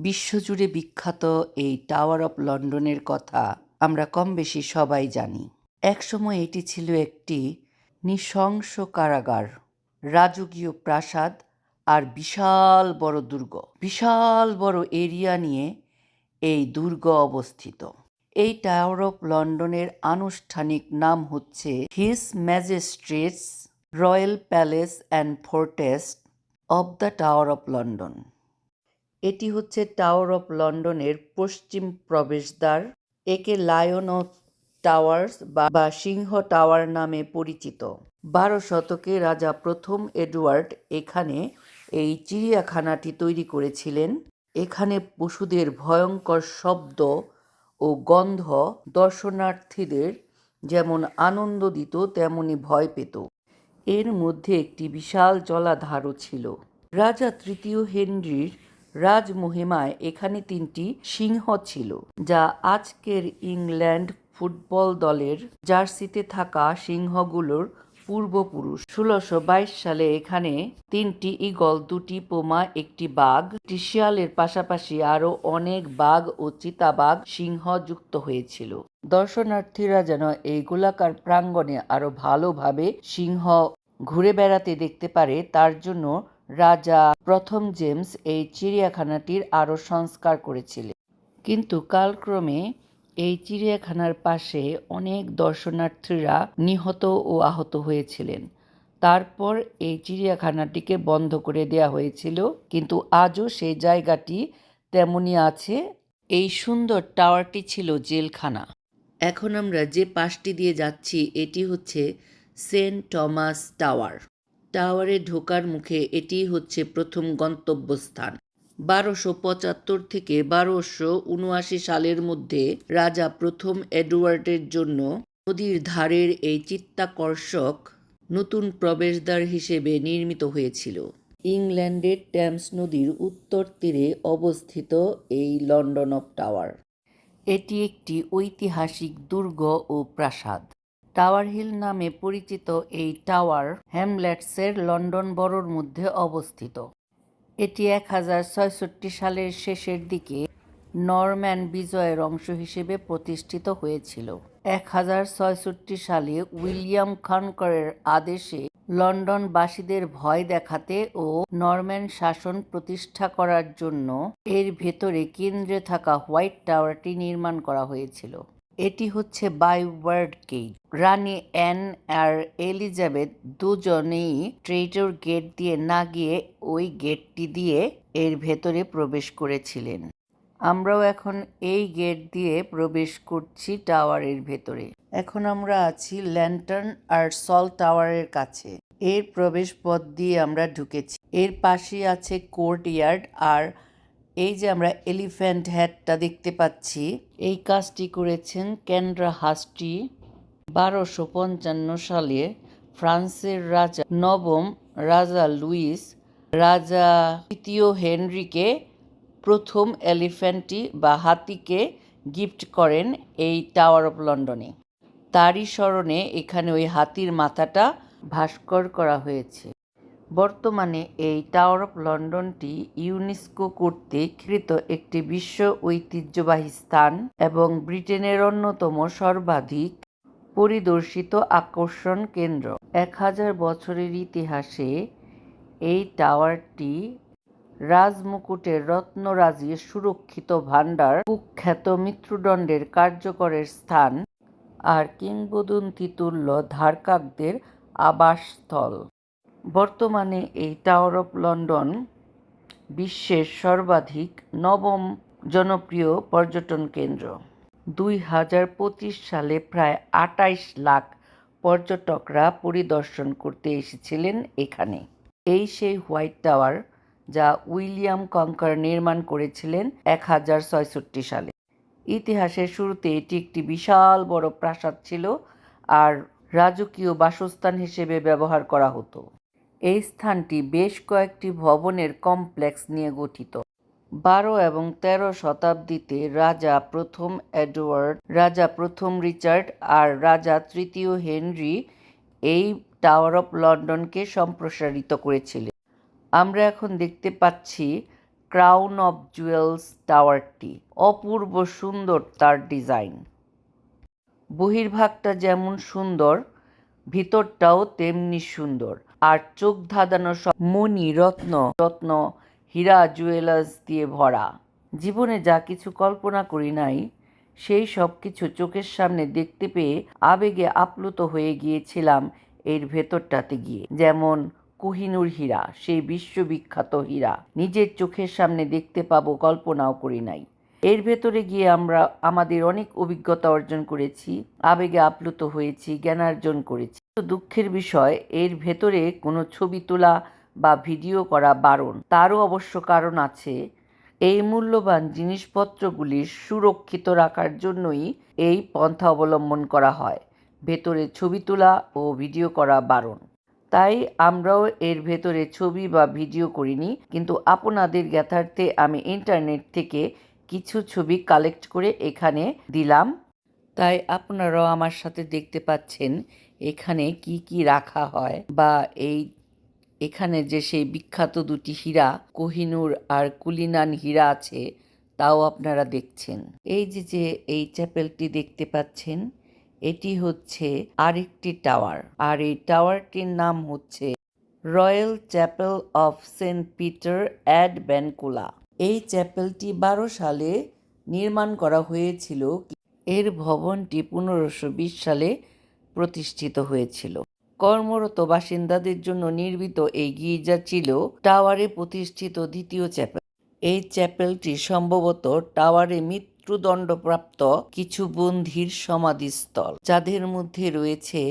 বিশ্বজুড়ে বিখ্যাত এই টাওয়ার অফ লন্ডনের কথা আমরা কমবেশি সবাই জানি। একসময় এটি ছিল একটি নৃশংস কারাগার, রাজকীয় প্রাসাদ আর বিশাল বড় দুর্গ। বিশাল বড় এরিয়া নিয়ে এই দুর্গ অবস্থিত। এই টাওয়ার অফ লন্ডনের আনুষ্ঠানিক নাম হচ্ছে His Majesty's Royal Palace and Fortress of the Tower of London. এটি হচ্ছে টাওয়ার অফ লন্ডনের পশ্চিম প্রবেশদ্বার। একে লায়ন অফ টাওয়ার্স বা সিংহ টাওয়ার নামে পরিচিত। 12 শতকে রাজা প্রথম এডওয়ার্ড এখানে এই চিড়িয়াখানাটি তৈরি করেছিলেন। এখানে পশুদের ভয়ঙ্কর শব্দ ও গন্ধ দর্শনার্থীদের যেমন আনন্দ দিত তেমনি ভয় পেত। এর মধ্যে একটি বিশাল জলাধারও ছিল। রাজা তৃতীয় হেনরির রাজমহিমায় এখানে 3টি সিংহ ছিল, যা আজকের ইংল্যান্ড ফুটবল দলের জার্সিতে থাকা সিংহগুলোর পূর্বপুরুষ। 1622 সালে এখানে 3টি ঈগল, 2টি পুমা, একটি বাঘ, একটি শিয়ালের পাশাপাশি আরও অনেক বাঘ ও চিতাবাঘ সিংহ যুক্ত হয়েছিল। দর্শনার্থীরা যেন এই গোলাকার প্রাঙ্গণে আরো ভালোভাবে সিংহ ঘুরে বেড়াতে দেখতে পারে, তার জন্য রাজা প্রথম জেমস এই চিড়িয়াখানাটির আরও সংস্কার করেছিলেন। কিন্তু কালক্রমে এই চিড়িয়াখানার পাশে অনেক দর্শনার্থীরা নিহত ও আহত হয়েছিলেন। তারপর এই চিড়িয়াখানাটিকে বন্ধ করে দেওয়া হয়েছিল, কিন্তু আজও সেই জায়গাটি তেমনই আছে। এই সুন্দর টাওয়ারটি ছিল জেলখানা। এখন আমরা যে পাশটি দিয়ে যাচ্ছি এটি হচ্ছে সেন্ট টমাস টাওয়ার। টাওয়ারে ঢোকার মুখে এটি হচ্ছে প্রথম গন্তব্যস্থান। 1275 থেকে 1279 সালের মধ্যে রাজা প্রথম এডওয়ার্ডের জন্য নদীর ধারের এই চিত্তাকর্ষক নতুন প্রবেশদ্বার হিসেবে নির্মিত হয়েছিল। ইংল্যান্ডের টেমস নদীর উত্তর তীরে অবস্থিত এই লন্ডন অফ টাওয়ার। এটি একটি ঐতিহাসিক দুর্গ ও প্রাসাদ। টাওয়ার হিল নামে পরিচিত এই টাওয়ার হ্যামলেটসের লন্ডন বরোর মধ্যে অবস্থিত। এটি 1066 সালের শেষের দিকে নরম্যান বিজয়ের অংশ হিসেবে প্রতিষ্ঠিত হয়েছিল। 1066 সালে উইলিয়াম কনকরের আদেশে লন্ডনবাসীদের ভয় দেখাতে ও নরম্যান শাসন প্রতিষ্ঠা করার জন্য এর ভেতরে কেন্দ্রে থাকা হোয়াইট টাওয়ারটি নির্মাণ করা হয়েছিল। এটি হচ্ছে বাইওয়ার্ড গেট। রানী অ্যান আর এলিজাবেথ দুজনেই ট্রেজর গেট দিয়ে না গিয়ে ওই গেটটি দিয়ে এর ভেতরে প্রবেশ করেছিলেন। আমরাও এখন এই গেট দিয়ে প্রবেশ করছি টাওয়ারের ভেতরে। এখন আমরা আছি ল্যান্টার্ন আর সল টাওয়ারের কাছে। এর প্রবেশ পথ দিয়ে আমরা ঢুকেছি। এর পাশেই আছে কোর্ট ইয়ার্ড, আর এই যে আমরা এলিফ্যান্ট হেডটা দেখতে পাচ্ছি, এই কাজটি করেছেন কেন্ড্রা হাস্টি। 1255 সালে ফ্রান্সের রাজা নবম রাজা লুইস রাজা তৃতীয় হেনরিকে প্রথম এলিফ্যান্টটি বা হাতিকে গিফট করেন এই টাওয়ার অফ লন্ডনে। তারই স্মরণে এখানে ওই হাতির মাথাটা ভাস্কর করা হয়েছে। বর্তমানে এই টাওয়ার অফ লন্ডনটি ইউনেস্কো কর্তৃক স্বীকৃত একটি বিশ্ব ঐতিহ্যবাহী স্থান এবং ব্রিটেনের অন্যতম সর্বাধিক পরিদর্শিত আকর্ষণ কেন্দ্র। 1000 বছরের ইতিহাসে এই টাওয়ারটি রাজমুকুটের রত্নরাজির সুরক্ষিত ভাণ্ডার, কুখ্যাত মৃত্যুদণ্ডের কার্যকরের স্থান আর কিংবদন্তিতুল্য ধারকাকদের আবাসস্থল। বর্তমানে এই টাওয়ার অফ লন্ডন বিশ্বের সর্বাধিক নবম জনপ্রিয় পর্যটন কেন্দ্র। 2025 সালে প্রায় 28 লাখ পর্যটকরা পরিদর্শন করতে এসেছিলেন এখানে। এই সেই হোয়াইট টাওয়ার যা উইলিয়াম কনকার নির্মাণ করেছিলেন 1066 সালে। ইতিহাসের শুরুতে এটি একটি বিশাল বড় প্রাসাদ ছিল আর রাজকীয় বাসস্থান হিসেবে ব্যবহার করা হতো। এই স্থানটি বেশ কয়েকটি ভবনের কমপ্লেক্স নিয়ে গঠিত। 12 এবং 13 শতাব্দীতে রাজা প্রথম এডওয়ার্ড, রাজা প্রথম রিচার্ড আর রাজা তৃতীয় হেনরি এই টাওয়ার অফ লন্ডনকে সম্প্রসারিত করেছিলেন। আমরা এখন দেখতে পাচ্ছি ক্রাউন অফ জুয়েলস টাওয়ারটি। অপূর্ব সুন্দর তার ডিজাইন। বহির্ভাগটা যেমন সুন্দর, ভিতরটাও তেমনি সুন্দর। আর চোখ ধাঁধানো সব মণি, রত্ন, হীরা, জুয়েলার্স দিয়ে ভরা। জীবনে যা কিছু কল্পনা করি নাই, সেই সব কিছু চোখের সামনে দেখতে পেয়ে আবেগে আপ্লুত হয়ে গিয়েছিলাম এর ভেতরটাতে গিয়ে। যেমন কোহিনূর হীরা, সেই বিশ্ববিখ্যাত হীরা নিজের চোখের সামনে দেখতে পাবো কল্পনাও করি নাই। এর ভেতরে গিয়ে আমরা আমাদের অনেক অভিজ্ঞতা অর্জন করেছি, আবেগে আপ্লুত হয়েছি, জ্ঞানার্জন করেছি। দুঃখের বিষয়, এর ভেতরে কোনো ছবি তোলা বা ভিডিও করা বারণ। তারও অবশ্য কারণ আছে। এই মূল্যবান জিনিসপত্রগুলি সুরক্ষিত রাখার জন্যই এই পন্থা অবলম্বন করা হয়। ভেতরে ছবি তোলা ও ভিডিও করা বারণ। তাই আমরাও এর ভেতরে ছবি বা ভিডিও করিনি, কিন্তু আপনাদের জ্ঞাতার্থে আমি ইন্টারনেট থেকে কিছু ছবি কালেক্ট করে এখানে দিলাম। তাই আপনারাও আমার সাথে দেখতে পাচ্ছেন এখানে কি কি রাখা হয়, বা এখানে যে সেই বিখ্যাত দুটি হীরা কোহিনূর আর কুলিনান হীরা আছে তাও আপনারা দেখছেন। এই যে এই চ্যাপেলটি দেখতে পাচ্ছেন, এটি হচ্ছে আরেকটি টাওয়ার, আর এই টাওয়ারটির নাম হচ্ছে Royal Chapel of Saint Peter ad Vincula. এই চ্যাপেলটি 12 সালে নির্মাণ করা হয়েছিল। এর ভবনটি 1520 সালে প্রতিষ্ঠিত হয়েছিল। কর্মরত বাসিন্দাদের জন্য নির্মিত এই গির্জা ছিল টাওয়ারে প্রতিষ্ঠিত দ্বিতীয় চ্যাপেল। এই চ্যাপেলটি সম্ভবত টাওয়ারে মৃত্যুদণ্ডপ্রাপ্ত কিছু বন্দীর সমাধিস্থল, যাদের মধ্যে রয়েছে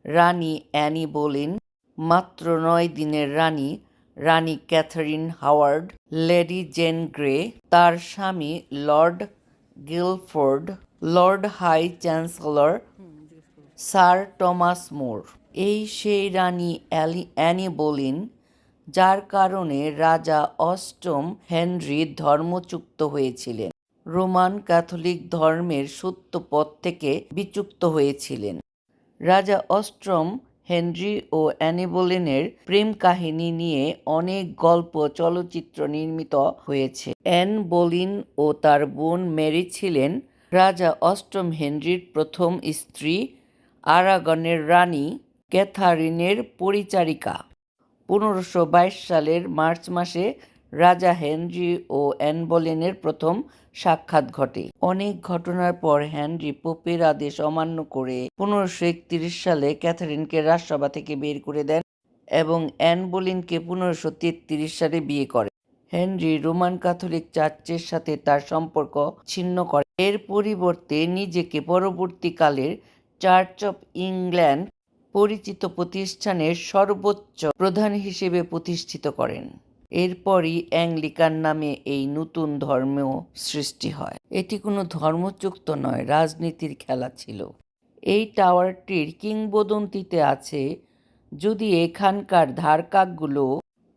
রানী অ্যানি বোলেন, মাত্র 9 দিনের রানী, রানী Catherine Howard, Lady Jane Grey, তার স্বামী Lord Guildford, Lord High Chancellor Sir Thomas More. এই সেই রানী অ্যানি বোলেন যার কারণে রাজা অষ্টম হেনরি ধর্মচ্যুত হয়েছিলেন, রোমান ক্যাথলিক ধর্মের সত্য পথ থেকে বিচ্যুত হয়েছিলেন। রাজা অষ্টম হেনরি ও অ্যানি বোলেনের প্রেম কাহিনী নিয়ে অনেক গল্প, চলচ্চিত্র নির্মিত হয়েছে। অ্যান বোলেন ও তার বোন মেরি ছিলেন রাজা অষ্টম হেনরির প্রথম স্ত্রী, আরাগনের রানী ক্যাথারিনের পরিচারিকা। 1522 সালের মার্চ মাসে রাজা হেনরি ও অ্যান বোলেনের প্রথম সাক্ষাৎ ঘটে। অনেক ঘটনার পর হেনরি পোপের আদেশ অমান্য করে 1531 সালে ক্যাথারিনকে রাজসভা থেকে বের করে দেন এবং অ্যান বোলেনকে 1533 সালে বিয়ে করেন। হেনরি রোমান ক্যাথলিক চার্চের সাথে তার সম্পর্ক ছিন্ন করেন। এর পরিবর্তে নিজেকে পরবর্তীকালের চার্চ অফ ইংল্যান্ড পরিচিত প্রতিষ্ঠানের সর্বোচ্চ প্রধান হিসেবে প্রতিষ্ঠিত করেন। এরপরই অ্যাংলিকান নামে এই নতুন ধর্মেও সৃষ্টি হয়। এটি কোনো ধর্মযুক্ত নয়, রাজনীতির খেলা ছিল। এই টাওয়ারটির কিংবদন্তিতে আছে, যদি এখানকার ধারকাকগুলো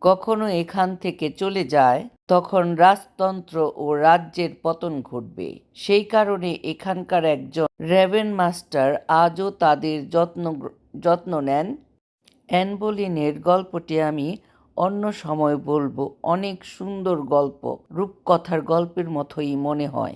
কখনো এখান থেকে চলে যায় তখন রাজতন্ত্র ও রাজ্যের পতন ঘটবে। সেই কারণে এখানকার একজন রেভেন মাস্টার আজও তাদের যত্ন নেন। অ্যান বোলেনের গল্পটি আমি অন্য সময় বলবো। অনেক সুন্দর গল্প, রূপকথার গল্পের মতোই মনে হয়।